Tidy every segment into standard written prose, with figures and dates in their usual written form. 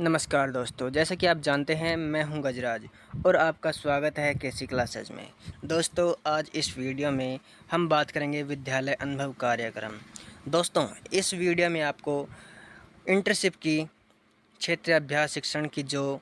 नमस्कार दोस्तों, जैसा कि आप जानते हैं मैं हूं गजराज और आपका स्वागत है केसी क्लासेज में। दोस्तों, आज इस वीडियो में हम बात करेंगे विद्यालय अनुभव कार्यक्रम। दोस्तों, इस वीडियो में आपको इंटर्नशिप की क्षेत्रीय अभ्यास शिक्षण की जो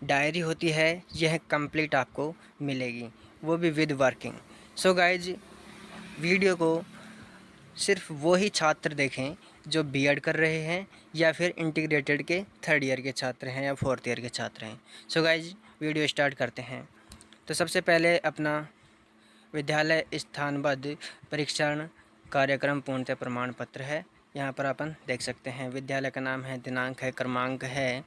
डायरी होती है यह कंप्लीट आपको मिलेगी, वो भी with working. So guys, video को सिर्फ वो ही छात्र देखें जो बीएड कर रहे हैं या फिर इंटीग्रेटेड के थर्ड ईयर के छात्र हैं या फोर्थ ईयर के छात्र हैं। सो गाइज, वीडियो स्टार्ट करते हैं। तो सबसे पहले अपना विद्यालय स्थानबद्ध परीक्षण कार्यक्रम पूर्णतः प्रमाण पत्र है। यहाँ पर अपन देख सकते हैं विद्यालय का नाम है, दिनांक है, क्रमांक है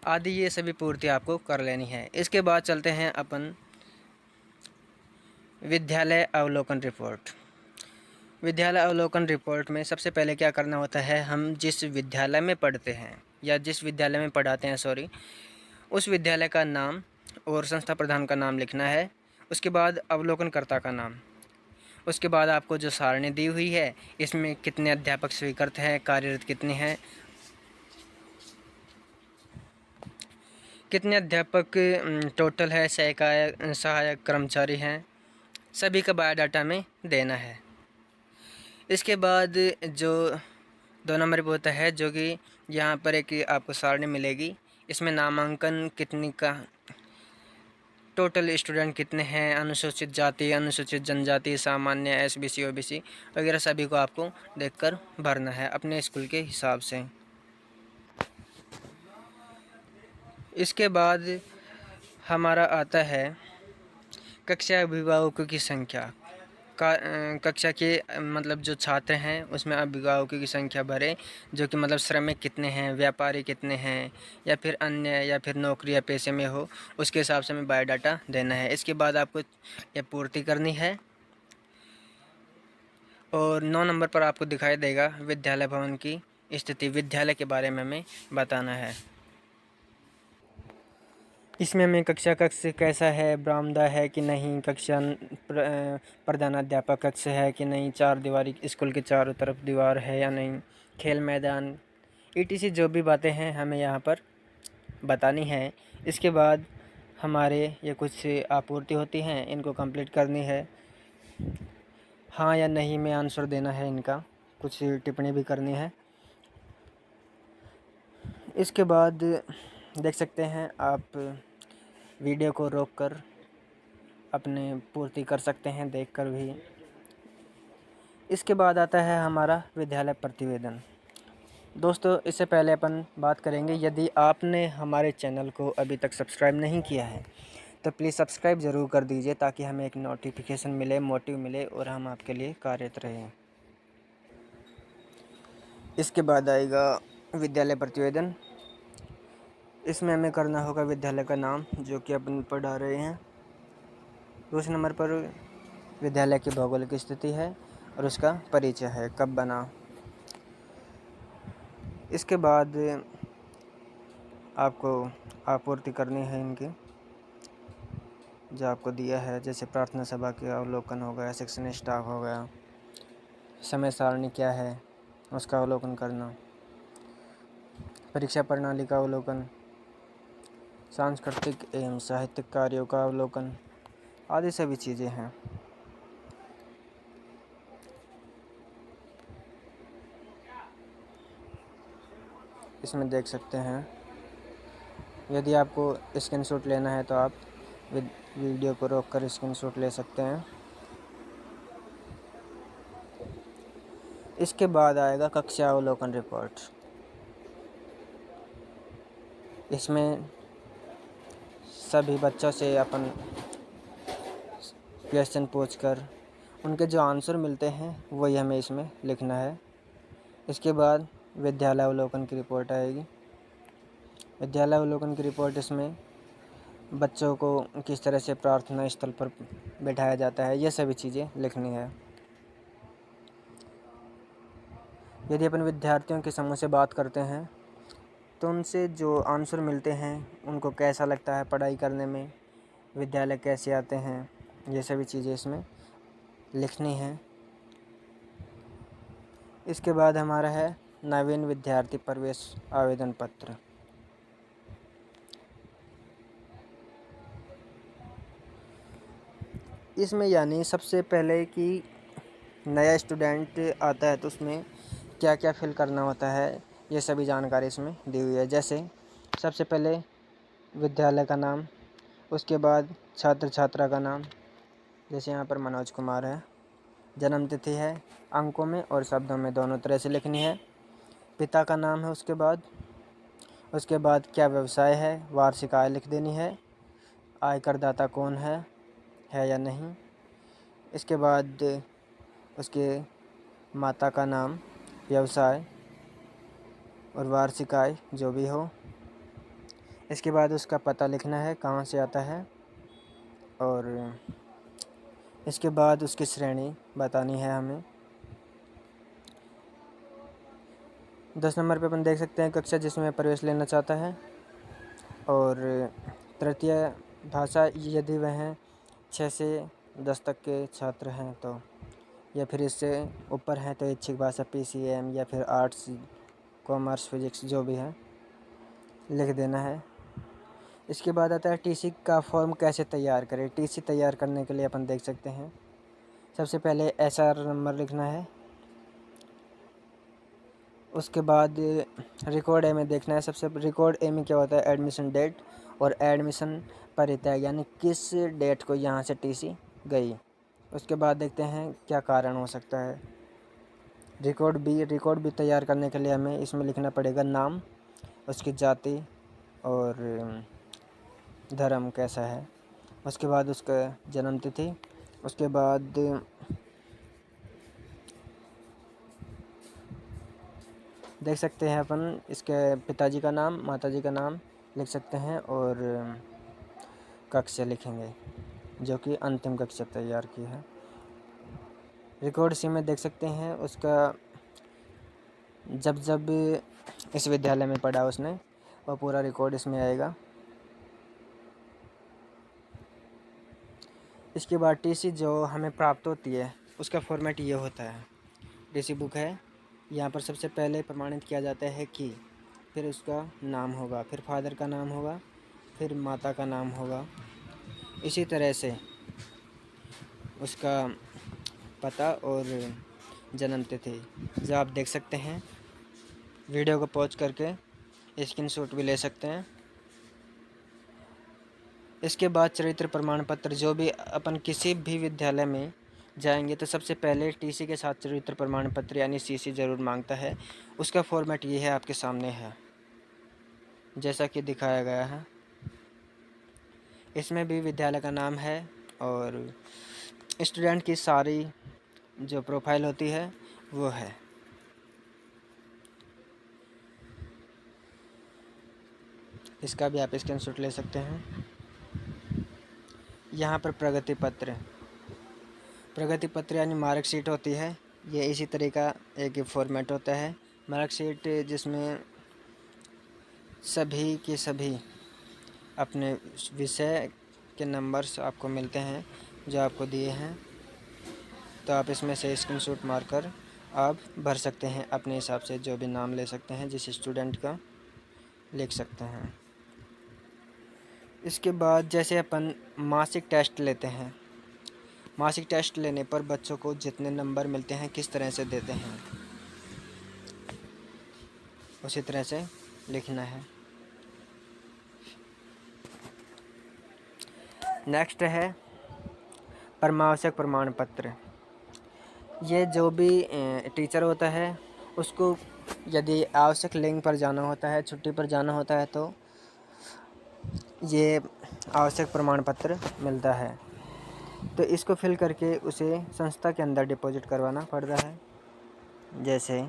आदि, ये सभी पूर्ति आपको कर लेनी है। इसके बाद चलते हैं अपन विद्यालय अवलोकन रिपोर्ट। विद्यालय अवलोकन रिपोर्ट में सबसे पहले क्या करना होता है, हम जिस विद्यालय में पढ़ते हैं या जिस विद्यालय में पढ़ाते हैं उस विद्यालय का नाम और संस्था प्रधान का नाम लिखना है। उसके बाद अवलोकनकर्ता का नाम। उसके बाद आपको जो सारणी दी हुई है इसमें कितने अध्यापक स्वीकृत हैं, कार्यरत कितने हैं, कितने अध्यापक टोटल है, सहायक कर्मचारी हैं, सभी का बायोडाटा में देना है। इसके बाद जो 2 नंबर पे होता है, जो कि यहाँ पर एक आपको सारणी मिलेगी, इसमें नामांकन कितनी का, टोटल स्टूडेंट कितने हैं, अनुसूचित जाति, अनुसूचित जनजाति, सामान्य, एसबीसी, ओबीसी वगैरह सभी को आपको देखकर भरना है अपने स्कूल के हिसाब से। इसके बाद हमारा आता है कक्षा अभिभावकों की संख्या। कक्षा के मतलब जो छात्र हैं उसमें अभिभावकों की संख्या भरें, जो कि मतलब श्रमिक कितने हैं, व्यापारी कितने हैं, या फिर अन्य या फिर नौकरी या पेशे में हो, उसके हिसाब से हमें बायोडाटा देना है। इसके बाद आपको ये पूर्ति करनी है और 9 नंबर पर आपको दिखाई देगा विद्यालय भवन की स्थिति, विद्यालय के बारे में हमें बताना है। इसमें हमें कक्षा कक्ष कैसा है, बरामदा है कि नहीं, कक्षा प्रधानाध्यापक कक्ष है कि नहीं, चार दीवारी स्कूल के चारों तरफ दीवार है या नहीं, खेल मैदान ईटीसी जो भी बातें हैं हमें यहाँ पर बतानी है। इसके बाद हमारे ये कुछ आपूर्ति होती हैं, इनको कंप्लीट करनी है, हाँ या नहीं में आंसर देना है, इनका कुछ टिप्पणी भी करनी है। इसके बाद देख सकते हैं आप वीडियो को रोककर अपने पूर्ति कर सकते हैं, देखकर भी। इसके बाद आता है हमारा विद्यालय प्रतिवेदन। दोस्तों, इससे पहले अपन बात करेंगे, यदि आपने हमारे चैनल को अभी तक सब्सक्राइब नहीं किया है तो प्लीज़ सब्सक्राइब ज़रूर कर दीजिए, ताकि हमें एक नोटिफिकेशन मिले, मोटिव मिले और हम आपके लिए कार्यरत रहें। इसके बाद आएगा विद्यालय प्रतिवेदन। इसमें हमें करना होगा विद्यालय का नाम, जो कि अपन पढ़ा रहे हैं। दूसरे नंबर पर विद्यालय की भौगोलिक स्थिति है और उसका परिचय है, कब बना। इसके बाद आपको आपूर्ति करनी है इनकी, जो आपको दिया है, जैसे प्रार्थना सभा के अवलोकन हो गया, शिक्षण स्टाफ हो गया, समय सारणी क्या है उसका अवलोकन करना, परीक्षा प्रणाली का अवलोकन, सांस्कृतिक एवं साहित्यिक कार्यों का अवलोकन आदि सभी चीज़ें हैं। इसमें देख सकते हैं। यदि आपको स्क्रीनशॉट लेना है तो आप वीडियो को रोककर स्क्रीनशॉट ले सकते हैं। इसके बाद आएगा कक्षा अवलोकन रिपोर्ट। इसमें सभी बच्चों से अपन क्वेश्चन पूछकर उनके जो आंसर मिलते हैं वही हमें इसमें लिखना है। इसके बाद विद्यालय अवलोकन की रिपोर्ट आएगी। विद्यालय अवलोकन की रिपोर्ट, इसमें बच्चों को किस तरह से प्रार्थना स्थल पर बैठाया जाता है, ये सभी चीज़ें लिखनी है। यदि अपन विद्यार्थियों के समूह से बात करते हैं तो उनसे जो आंसर मिलते हैं उनको कैसा लगता है पढ़ाई करने में, विद्यालय कैसे आते हैं, ये सभी चीज़ें इसमें लिखनी है। इसके बाद हमारा है नवीन विद्यार्थी प्रवेश आवेदन पत्र। इसमें यानी सबसे पहले कि नया स्टूडेंट आता है तो उसमें क्या क्या फिल करना होता है, ये सभी जानकारी इसमें दी हुई है। जैसे सबसे पहले विद्यालय का नाम, उसके बाद छात्र छात्रा का नाम, जैसे यहाँ पर मनोज कुमार है। जन्म तिथि है, अंकों में और शब्दों में दोनों तरह से लिखनी है। पिता का नाम है, उसके बाद क्या व्यवसाय है, वार्षिक आय लिख देनी है। आय करदाता कौन है या नहीं। इसके बाद उसके माता का नाम, व्यवसाय और वार्षिक आय जो भी हो। इसके बाद उसका पता लिखना है, कहाँ से आता है। और इसके बाद उसकी श्रेणी बतानी है हमें। 10 नंबर पे अपन देख सकते हैं कक्षा जिसमें प्रवेश लेना चाहता है। और तृतीय भाषा यदि वह 6 से 10 तक के छात्र हैं तो, या फिर इससे ऊपर हैं तो इच्छिक भाषा PCM या फिर आर्ट्स, कॉमर्स, फिजिक्स जो भी है लिख देना है। इसके बाद आता है TC का फॉर्म कैसे तैयार करें। TC तैयार करने के लिए अपन देख सकते हैं सबसे पहले SR नंबर लिखना है। उसके बाद रिकॉर्ड ए में देखना है। सबसे रिकॉर्ड ए में क्या होता है, एडमिशन डेट और एडमिशन परित्याग, यानी किस डेट को यहाँ से TC गई। उसके बाद देखते हैं क्या कारण हो सकता है। रिकॉर्ड भी तैयार करने के लिए हमें इसमें लिखना पड़ेगा नाम, उसकी जाति और धर्म कैसा है। उसके बाद उसका जन्म तिथि। उसके बाद देख सकते हैं अपन इसके पिताजी का नाम, माताजी का नाम लिख सकते हैं और कक्षा लिखेंगे जो कि अंतिम कक्षा तैयार की है। रिकॉर्ड सी में देख सकते हैं उसका जब इस विद्यालय में पढ़ा उसने, वह पूरा रिकॉर्ड इसमें आएगा। इसके बाद TC जो हमें प्राप्त होती है उसका फॉर्मेट ये होता है। TC बुक है, यहाँ पर सबसे पहले प्रमाणित किया जाता है कि, फिर उसका नाम होगा, फिर फादर का नाम होगा, फिर माता का नाम होगा। इसी तरह से उसका पता और जन्म तिथि जो आप देख सकते हैं। वीडियो को पॉज करके स्क्रीनशॉट भी ले सकते हैं। इसके बाद चरित्र प्रमाण पत्र, जो भी अपन किसी भी विद्यालय में जाएंगे तो सबसे पहले TC के साथ चरित्र प्रमाण पत्र यानी CC ज़रूर मांगता है। उसका फॉर्मेट ये है, आपके सामने है जैसा कि दिखाया गया है। इसमें भी विद्यालय का नाम है और स्टूडेंट की सारी जो प्रोफाइल होती है वो है। इसका भी आप स्क्रीनशॉट ले सकते हैं। यहाँ पर प्रगति पत्र यानी मार्कशीट होती है। ये इसी तरह का एक फॉर्मेट होता है मार्कशीट, जिसमें सभी के सभी अपने विषय के नंबर्स आपको मिलते हैं जो आपको दिए हैं। तो आप इसमें से स्क्रीनशॉट मारकर आप भर सकते हैं अपने हिसाब से, जो भी नाम ले सकते हैं, जिस स्टूडेंट का लिख सकते हैं। इसके बाद जैसे अपन मासिक टेस्ट लेते हैं, मासिक टेस्ट लेने पर बच्चों को जितने नंबर मिलते हैं किस तरह से देते हैं उसी तरह से लिखना है। नेक्स्ट है परमावश्यक प्रमाण पत्र। ये जो भी टीचर होता है उसको यदि आवश्यक लिंक पर जाना होता है, छुट्टी पर जाना होता है, तो ये आवश्यक प्रमाण पत्र मिलता है। तो इसको फिल करके उसे संस्था के अंदर डिपॉजिट करवाना पड़ रहा है। जैसे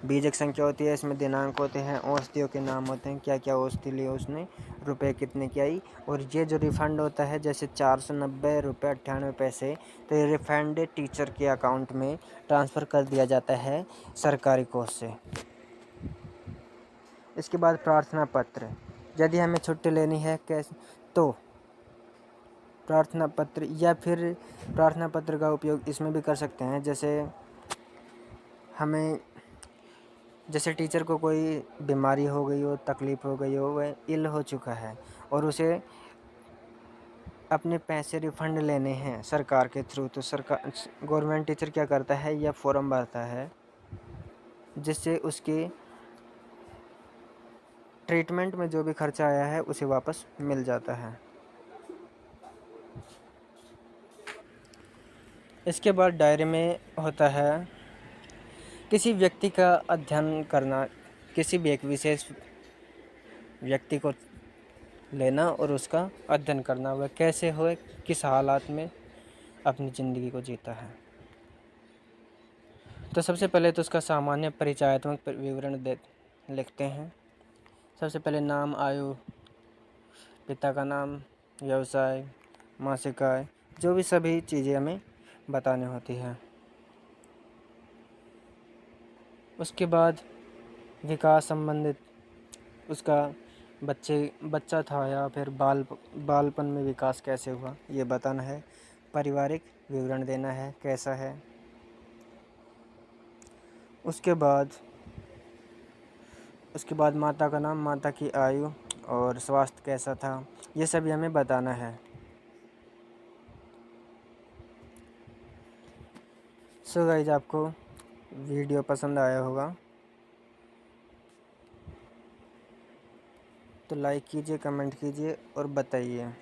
बीजक संख्या होती है, इसमें दिनांक होते हैं, औषधियों के नाम होते हैं, क्या क्या औषधि ली उसने, रुपए कितने की आई। और ये जो रिफ़ंड होता है जैसे 490 रुपये 98 पैसे, तो ये रिफ़ंड टीचर के अकाउंट में ट्रांसफ़र कर दिया जाता है सरकारी कोष से। इसके बाद प्रार्थना पत्र, यदि हमें छुट्टी लेनी है कैसे, तो प्रार्थना पत्र या फिर प्रार्थना पत्र का उपयोग इसमें भी कर सकते हैं। जैसे टीचर को कोई बीमारी हो गई हो, तकलीफ़ हो गई हो, वह इल हो चुका है और उसे अपने पैसे रिफंड लेने हैं सरकार के थ्रू, तो सरकार गवर्नमेंट टीचर क्या करता है, यह फॉर्म भरता है जिससे उसके ट्रीटमेंट में जो भी खर्चा आया है उसे वापस मिल जाता है। इसके बाद डायरी में होता है किसी व्यक्ति का अध्ययन करना, किसी भी एक विशेष व्यक्ति को लेना और उसका अध्ययन करना, वह कैसे हो, किस हालात में अपनी ज़िंदगी को जीता है। तो सबसे पहले तो उसका सामान्य परिचयात्मक विवरण लिखते हैं। सबसे पहले नाम, आयु, पिता का नाम, व्यवसाय, मासिक आय, जो भी सभी चीज़ें हमें बतानी होती है। उसके बाद विकास संबंधित उसका बच्चा था या फिर बालपन में विकास कैसे हुआ ये बताना है। पारिवारिक विवरण देना है, कैसा है। उसके बाद माता का नाम, माता की आयु और स्वास्थ्य कैसा था, ये सभी हमें बताना है। सो गाइस, आपको वीडियो पसंद आया होगा तो लाइक कीजिए, कमेंट कीजिए और बताइए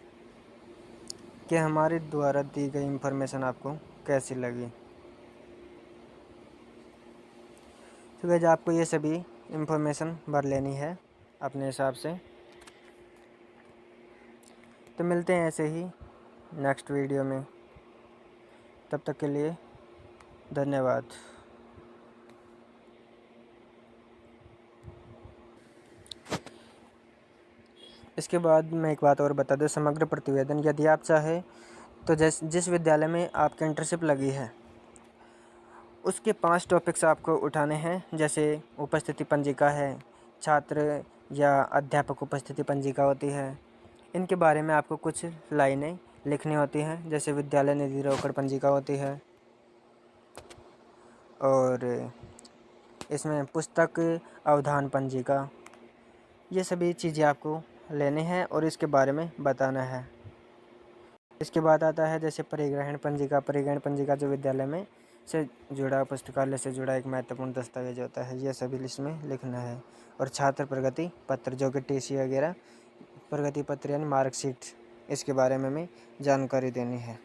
कि हमारे द्वारा दी गई इन्फॉर्मेशन आपको कैसी लगी। तो गाइस, आपको ये सभी इन्फॉर्मेशन भर लेनी है अपने हिसाब से। तो मिलते हैं ऐसे ही नेक्स्ट वीडियो में, तब तक के लिए धन्यवाद। इसके बाद मैं एक बात और बता दूं, समग्र प्रतिवेदन यदि आप चाहें तो जिस विद्यालय में आपकी इंटर्नशिप लगी है उसके 5 टॉपिक्स आपको उठाने हैं। जैसे उपस्थिति पंजिका है, छात्र या अध्यापक उपस्थिति पंजिका होती है, इनके बारे में आपको कुछ लाइनें लिखनी होती हैं। जैसे विद्यालय निधि रोकड़ पंजिका होती है और इसमें पुस्तक अवधान पंजिका, ये सभी चीज़ें आपको लेने हैं और इसके बारे में बताना है। इसके बाद आता है जैसे परिग्रहण पंजिका। परिग्रहण पंजिका जो विद्यालय में से जुड़ा, पुस्तकालय से जुड़ा एक महत्वपूर्ण दस्तावेज होता है, ये सभी लिस्ट में लिखना है। और छात्र प्रगति पत्र जो कि टीसी वगैरह, प्रगति पत्र यानी मार्कशीट, इसके बारे में हमें जानकारी देनी है।